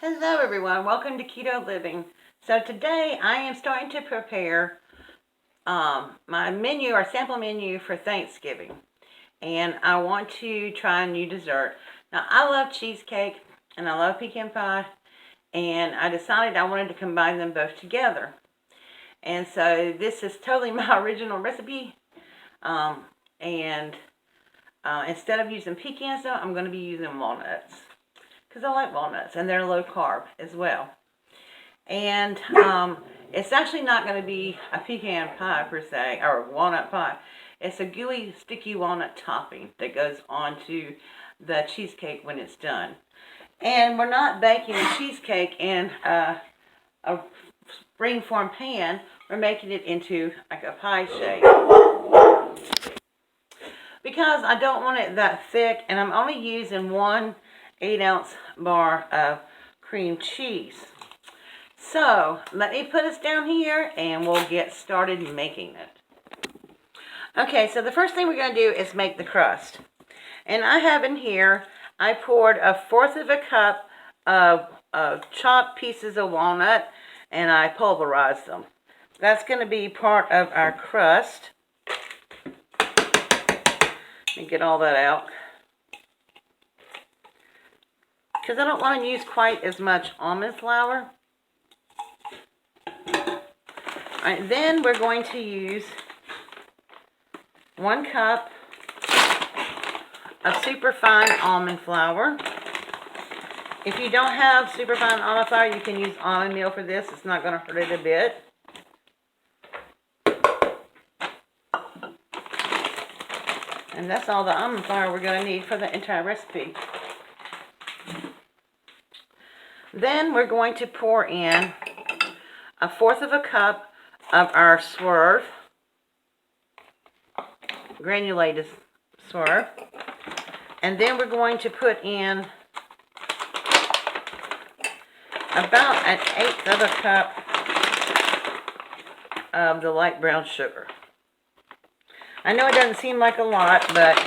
Hello everyone, welcome to Keto Living. So today I am starting to prepare my menu or sample menu for Thanksgiving. And I want to try a new dessert. Now I love cheesecake and I love pecan pie, and I decided I wanted to combine them both together. And so this is totally my original recipe. And instead of using pecans though, I'm going to be using walnuts, because I like walnuts and they're low carb as well. And it's actually not going to be a pecan pie per se, or walnut pie. It's a gooey, sticky walnut topping that goes onto the cheesecake when it's done. And we're not baking the cheesecake in a spring form pan. We're making it into like a pie shape, because I don't want it that thick, and I'm only using 1 8-ounce bar of cream cheese. So let me put this down here and we'll get started making it. Okay, so the first thing we're going to do is make the crust. And I have in here, I poured 1/4 cup of chopped pieces of walnut, and I pulverized them. That's going to be part of our crust. Let me get all that out, because I don't want to use quite as much almond flour. Alright, then we're going to use 1 cup of superfine almond flour. If you don't have superfine almond flour, you can use almond meal for this. It's not going to hurt it a bit. And that's all the almond flour we're going to need for the entire recipe. Then we're going to pour in 1/4 cup of our swerve, granulated swerve. And then we're going to put in about 1/8 cup of the light brown sugar. I know it doesn't seem like a lot, but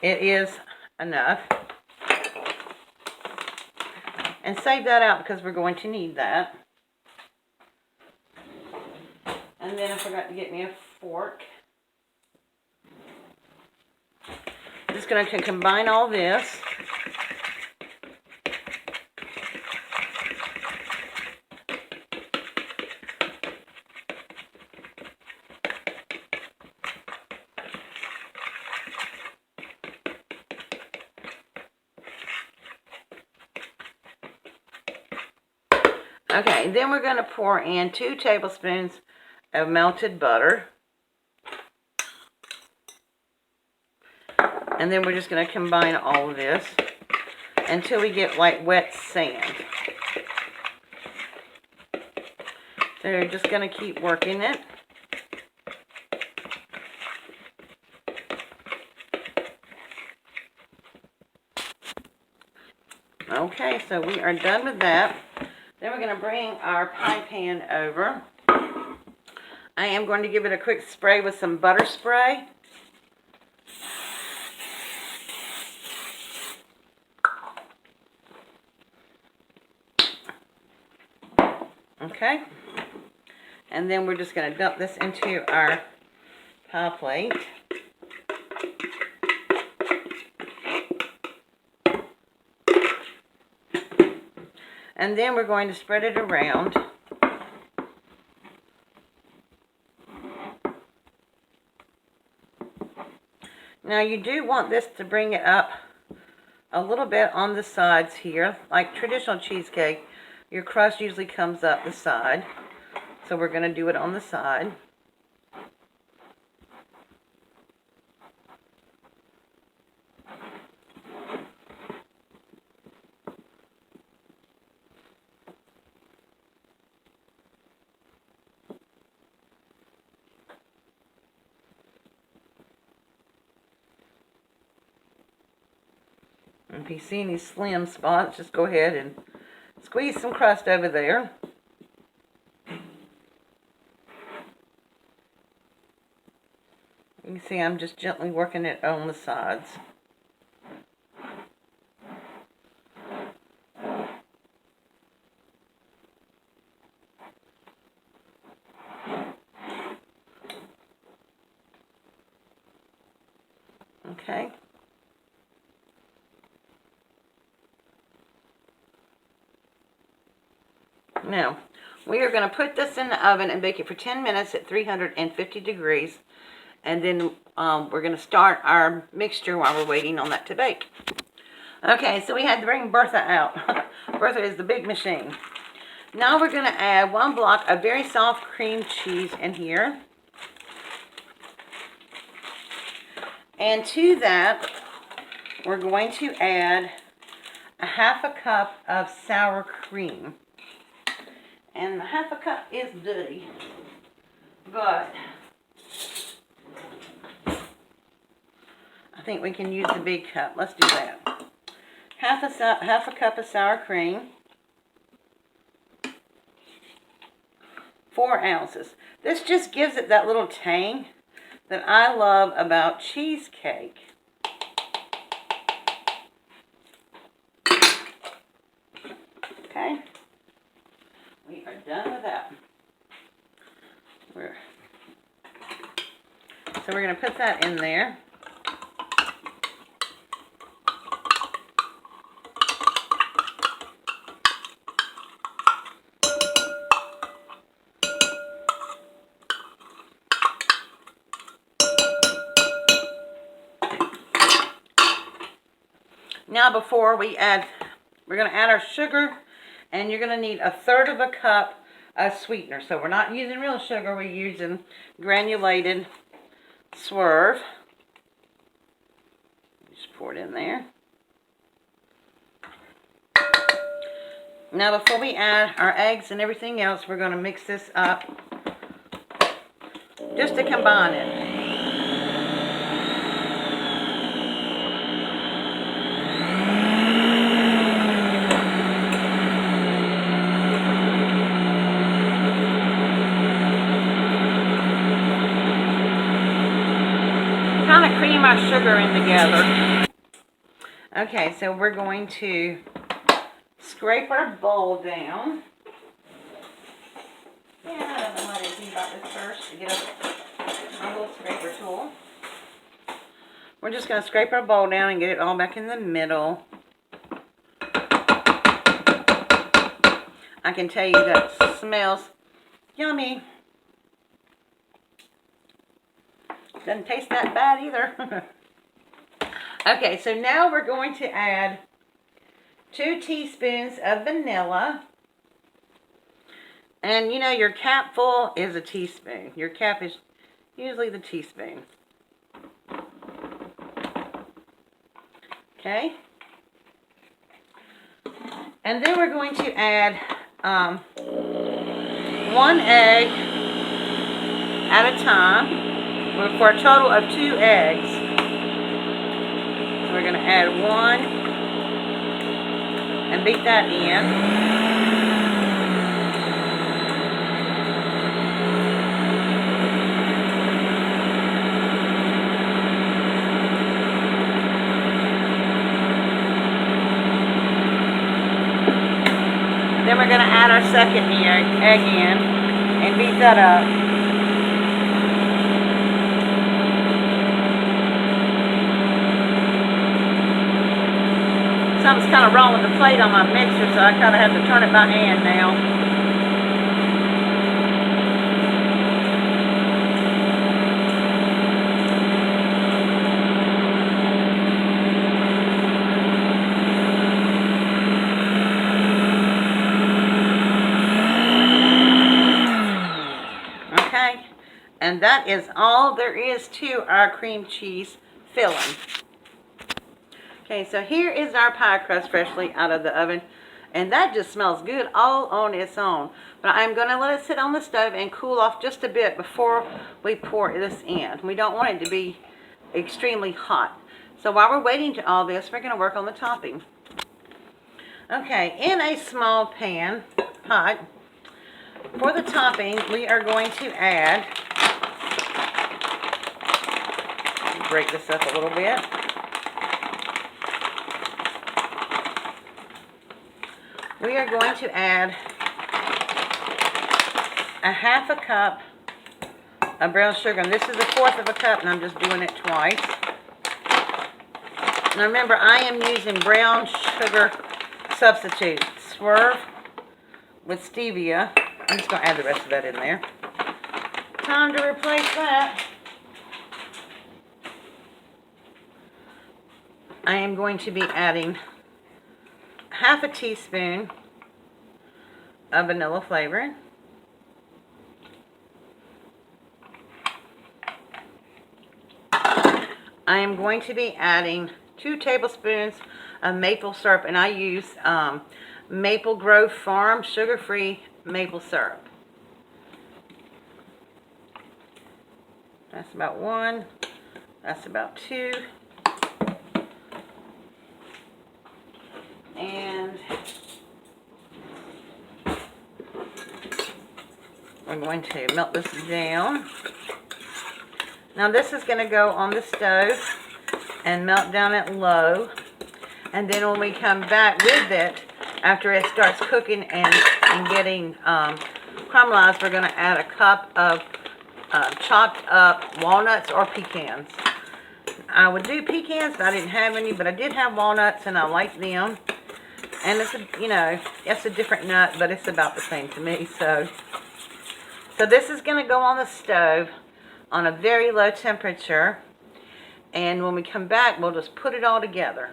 it is enough. And save that out because we're going to need that. And then I forgot to get me a fork. I'm just going to combine all this. Okay, then we're going to pour in 2 tablespoons of melted butter. And then we're just going to combine all of this until we get like wet sand. So you're just going to keep working it. Okay, so we are done with that. Then we're going to bring our pie pan over. I am going to give it a quick spray with some butter spray. Okay. And then we're just going to dump this into our pie plate. And then we're going to spread it around. Now you do want this to bring it up a little bit on the sides here. Like traditional cheesecake, your crust usually comes up the side. So we're going to do it on the side. If you see any slim spots, just go ahead and squeeze some crust over there. You can see I'm just gently working it on the sides. Okay. Now, we are going to put this in the oven and bake it for 10 minutes at 350 degrees. And then we're going to start our mixture while we're waiting on that to bake. Okay, so we had to bring Bertha out. Bertha is the big machine. Now we're going to add 1 block of very soft cream cheese in here. And to that, we're going to add a 1/2 cup of sour cream. And the 1/2 cup is dirty, but I think we can use the big cup. Let's do that. 1/2 cup of sour cream. 4 ounces. This just gives it that little tang that I love about cheesecake. Okay. We are done with that. So we're going to put that in there. Now before we add, we're going to add our sugar, and you're going to need 1/3 cup of sweetener. So we're not using real sugar, we're using granulated swerve. Just pour it in there. Now before we add our eggs and everything else, we're going to mix this up just to combine it. Kind of cream our sugar in together. Okay, so we're going to scrape our bowl down. Yeah, I don't know how to think about this first to get our little scraper tool. We're just going to scrape our bowl down and get it all back in the middle. I can tell you that smells yummy. Doesn't taste that bad either. Okay, so now we're going to add 2 teaspoons of vanilla. And you know, your cap full is a teaspoon. Your cap is usually the teaspoon. Okay. And then we're going to add 1 egg at a time. For a total of 2 eggs. So we're going to add 1 and beat that in. Then we're going to add our 2nd egg in and beat that up. Something's kind of wrong with the plate on my mixer, so I kind of have to turn it by hand now. Okay, and that is all there is to our cream cheese filling. Okay, so here is our pie crust freshly out of the oven, and that just smells good all on its own. But I'm going to let it sit on the stove and cool off just a bit before we pour this in. We don't want it to be extremely hot. So while we're waiting to all this, we're going to work on the topping. Okay, in a small pot, for the topping, we are going to add, break this up a little bit. We are going to add a 1/2 cup of brown sugar. And this is 1/4 cup, and I'm just doing it twice. Now remember, I am using brown sugar substitute. Swerve with stevia. I'm just going to add the rest of that in there. Time to replace that. I am going to be adding half a teaspoon of vanilla flavoring. I am going to be adding 2 tablespoons of maple syrup, and I use Maple Grove Farm sugar-free maple syrup. That's about 1. That's about 2. And we're going to melt this down. Now this is going to go on the stove and melt down at low. And then when we come back with it, after it starts cooking and getting caramelized, we're going to add a cup of chopped up walnuts or pecans. I would do pecans, but I didn't have any, but I did have walnuts and I like them. And it's a, you know, it's a different nut, but it's about the same to me. So this is going to go on the stove on a very low temperature, and when we come back, we'll just put it all together.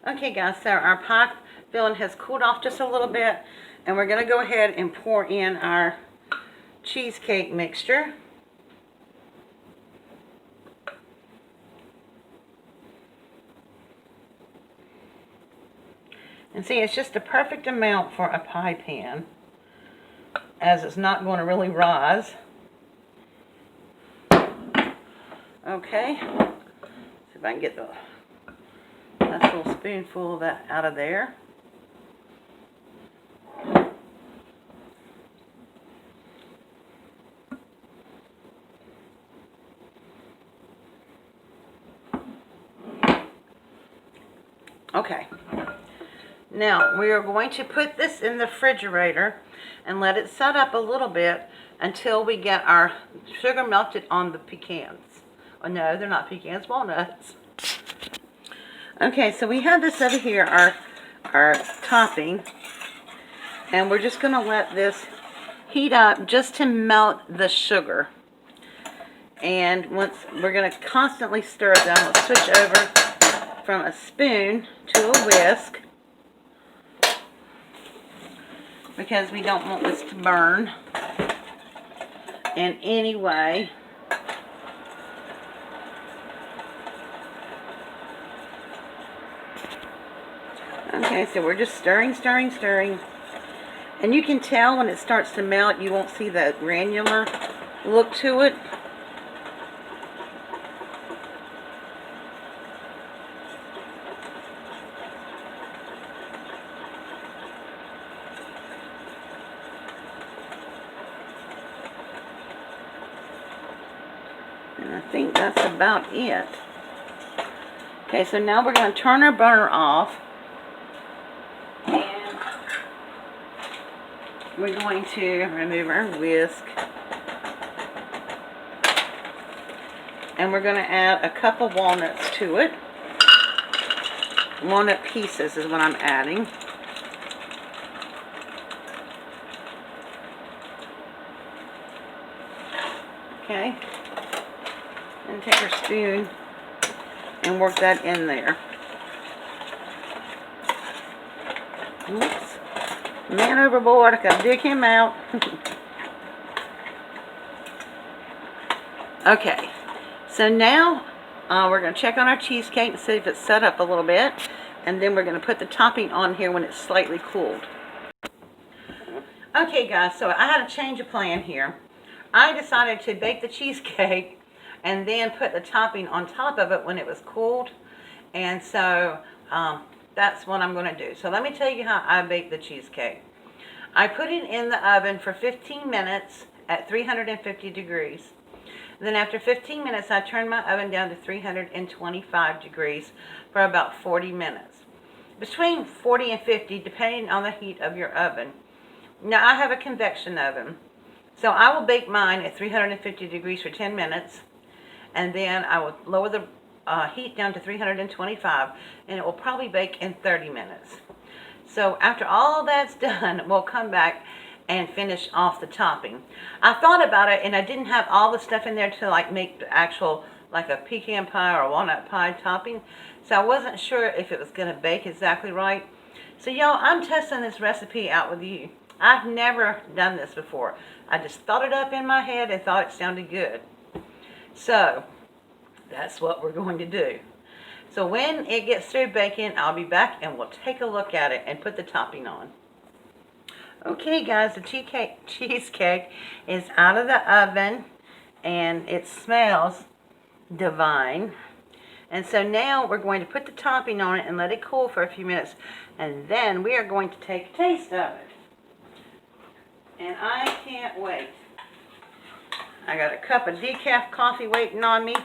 Okay guys, so our pie filling has cooled off just a little bit, and we're going to go ahead and pour in our cheesecake mixture. And see, it's just the perfect amount for a pie pan, as it's not going to really rise. Okay, see if I can get the nice little spoonful of that out of there. Okay, now we are going to put this in the refrigerator and let it set up a little bit until we get our sugar melted on the pecans. Oh no, they're not pecans, walnuts. Okay, so we have this over here, our topping, and we're just going to let this heat up just to melt the sugar. And once we're going to constantly stir it down, we'll switch over from a spoon to a whisk, because we don't want this to burn in any way. Okay, so we're just stirring, stirring, stirring. And you can tell when it starts to melt, you won't see the granular look to it. And I think that's about it. Okay, so now we're going to turn our burner off. And we're going to remove our whisk. And we're going to add a cup of walnuts to it. Walnut pieces is what I'm adding. Okay. And take our spoon and work that in there. Oops. Man overboard, I gotta dig him out. Okay, so now we're going to check on our cheesecake and see if it's set up a little bit. And then we're going to put the topping on here when it's slightly cooled. Okay guys, so I had a change of plan here. I decided to bake the cheesecake and then put the topping on top of it when it was cooled. And so that's what I'm going to do. So let me tell you how I bake the cheesecake. I put it in the oven for 15 minutes at 350 degrees. Then after 15 minutes, I turn my oven down to 325 degrees for about 40 minutes. Between 40 and 50, depending on the heat of your oven. Now, I have a convection oven, so I will bake mine at 350 degrees for 10 minutes. And then I will lower the heat down to 325, and it will probably bake in 30 minutes. So after all that's done, we'll come back and finish off the topping. I thought about it, and I didn't have all the stuff in there to like make the actual like a pecan pie or a walnut pie topping, so I wasn't sure if it was going to bake exactly right. So y'all, I'm testing this recipe out with you. I've never done this before. I just thought it up in my head and thought it sounded good. So that's what we're going to do. So when it gets through baking, I'll be back and we'll take a look at it and put the topping on. Okay guys, the cheesecake is out of the oven and it smells divine. And so now we're going to put the topping on it and let it cool for a few minutes, and then we are going to take a taste of it. And I can't wait. I got a cup of decaf coffee waiting on me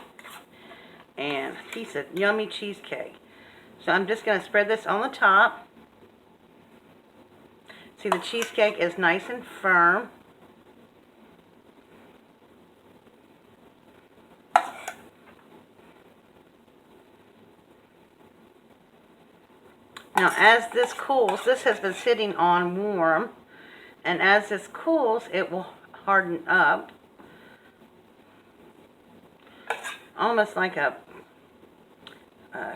and a piece of yummy cheesecake. So I'm just going to spread this on the top. See, the cheesecake is nice and firm. Now as this cools, this has been sitting on warm, and as this cools it will harden up. Almost like a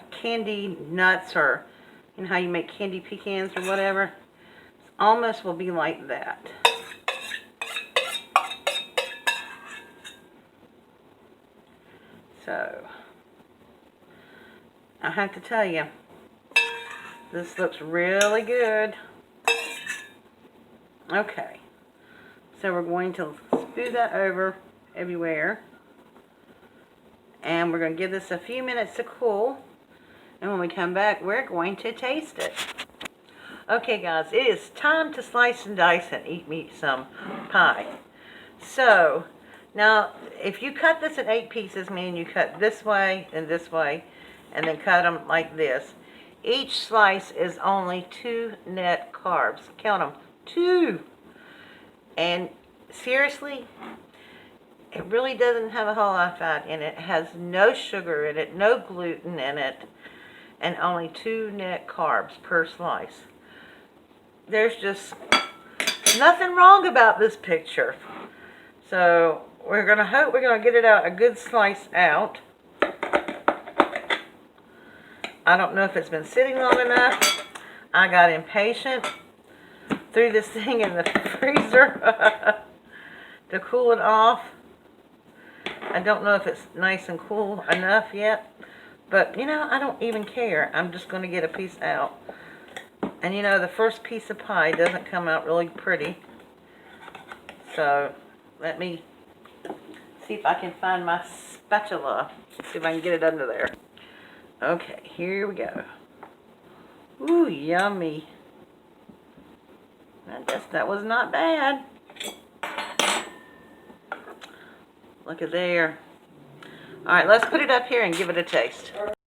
candy nuts, or you know how you make candy pecans or whatever. Almost will be like that. So I have to tell you, this looks really good. Okay, so we're going to spew that over everywhere. And we're going to give this a few minutes to cool. And when we come back, we're going to taste it. Okay guys, it is time to slice and dice and eat me some pie. So, now if you cut this in 8 pieces, meaning you cut this way, and then cut them like this, each slice is only 2 net carbs. Count them, 2. And seriously, it really doesn't have a whole lot of fat in it. It has no sugar in it, no gluten in it, and only 2 net carbs per slice. There's just nothing wrong about this picture. So we're going to hope we're going to get it out, a good slice out. I don't know if it's been sitting long enough. I got impatient, threw this thing in the freezer to cool it off. I don't know if it's nice and cool enough yet, but you know, I don't even care. I'm just going to get a piece out. And you know, the first piece of pie doesn't come out really pretty. So let me see if I can find my spatula. See if I can get it under there. Okay, here we go. Ooh, yummy. I guess that was not bad. Look at there. Alright, let's put it up here and give it a taste.